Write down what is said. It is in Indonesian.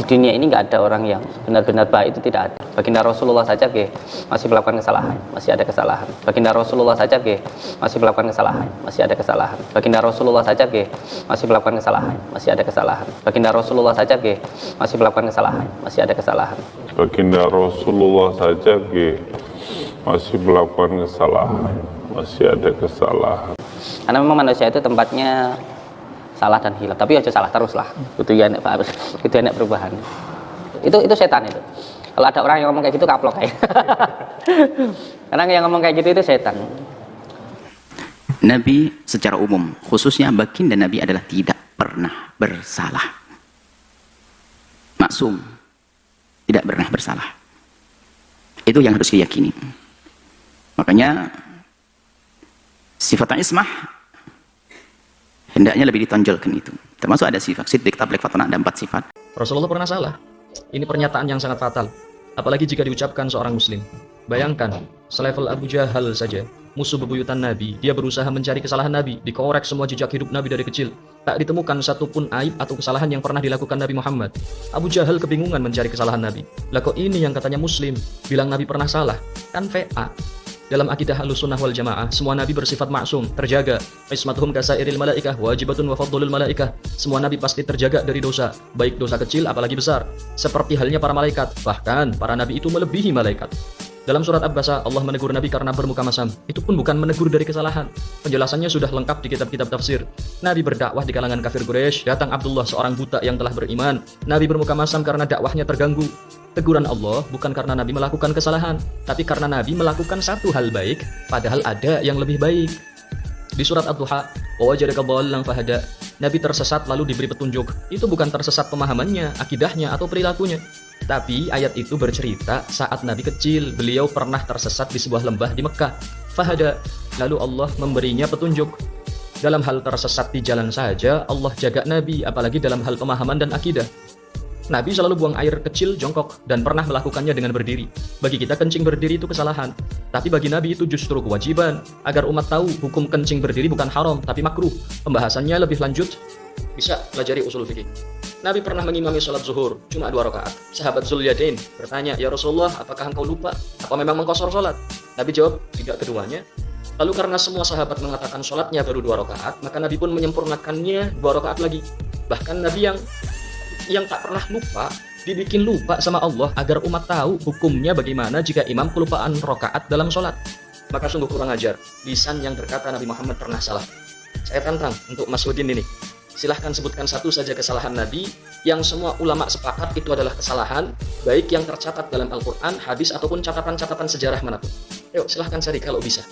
dunia ini nggak ada orang yang benar-benar baik, itu tidak ada. Baginda Rasulullah saja masih melakukan kesalahan, masih ada kesalahan. Baginda Rasulullah saja masih melakukan kesalahan, masih ada kesalahan. Baginda Rasulullah saja masih melakukan kesalahan, masih ada kesalahan. Baginda Rasulullah saja masih melakukan kesalahan, masih ada kesalahan. Baginda Rasulullah saja masih melakukan kesalahan, masih ada kesalahan. Karena memang manusia itu tempatnya salah dan hilaf, tapi aja salah terus lah. Itu ya nek harus, itu enak perubahan. Itu setan itu. Kalau ada orang yang ngomong kayak gitu kaplok kayak. Karena yang ngomong kayak gitu itu setan. Nabi secara umum, khususnya baginda Nabi adalah tidak pernah bersalah. Maksum, tidak pernah bersalah. Itu yang harus diyakini. Makanya sifat ismah hendaknya lebih ditonjolkan itu. Termasuk ada sifat siddiq, tabliq, fatona, ada 4 sifat. Rasulullah pernah salah. Ini pernyataan yang sangat fatal. Apalagi jika diucapkan seorang muslim. Bayangkan, selevel Abu Jahal saja, musuh bebuyutan Nabi, dia berusaha mencari kesalahan Nabi, dikorek semua jejak hidup Nabi dari kecil. Tak ditemukan satupun aib atau kesalahan yang pernah dilakukan Nabi Muhammad. Abu Jahal kebingungan mencari kesalahan Nabi. Lah kok ini yang katanya muslim, bilang Nabi pernah salah? Kan VA. Dalam akidah Ahlussunnah wal Jamaah, semua nabi bersifat maksum, terjaga. Ismatuhum kasairil malaikah, wajibatun wa fadlul malaikah. Semua nabi pasti terjaga dari dosa, baik dosa kecil apalagi besar. Seperti halnya para malaikat, bahkan para nabi itu melebihi malaikat. Dalam surat Abbasah, Allah menegur Nabi karena bermuka masam. Itu pun bukan menegur dari kesalahan. Penjelasannya sudah lengkap di kitab-kitab tafsir. Nabi berdakwah di kalangan kafir Quraisy, datang Abdullah seorang buta yang telah beriman. Nabi bermuka masam karena dakwahnya terganggu. Teguran Allah bukan karena Nabi melakukan kesalahan, tapi karena Nabi melakukan satu hal baik, padahal ada yang lebih baik. Di surat Ad-Duha, wajadaka dhallan fahada. Nabi tersesat lalu diberi petunjuk. Itu bukan tersesat pemahamannya, akidahnya, atau perilakunya. Tapi ayat itu bercerita saat Nabi kecil, beliau pernah tersesat di sebuah lembah di Mekah. Fahada, lalu Allah memberinya petunjuk. Dalam hal tersesat di jalan saja, Allah jaga Nabi, apalagi dalam hal pemahaman dan akidah. Nabi selalu buang air kecil jongkok dan pernah melakukannya dengan berdiri. Bagi kita kencing berdiri itu kesalahan, tapi bagi Nabi itu justru kewajiban. Agar umat tahu hukum kencing berdiri bukan haram tapi makruh. Pembahasannya lebih lanjut, bisa pelajari usul fikih. Nabi pernah mengimami sholat zuhur cuma 2 rakaat. Sahabat Zulyadain bertanya, "Ya Rasulullah, apakah engkau lupa? Apa memang mengqashar sholat?" Nabi jawab, "Tidak keduanya." Lalu karena semua sahabat mengatakan sholatnya baru 2 rakaat, maka Nabi pun menyempurnakannya 2 rakaat lagi. Bahkan Nabi yang tak pernah lupa, dibikin lupa sama Allah agar umat tahu hukumnya bagaimana jika imam kelupaan rakaat dalam sholat. Maka sungguh kurang ajar lisan yang berkata Nabi Muhammad pernah salah. Saya tantang untuk Mas Udin ini, silahkan sebutkan satu saja kesalahan Nabi yang semua ulama sepakat itu adalah kesalahan, baik yang tercatat dalam Al-Quran, hadis, ataupun catatan-catatan sejarah manapun. Yuk silahkan cari kalau bisa.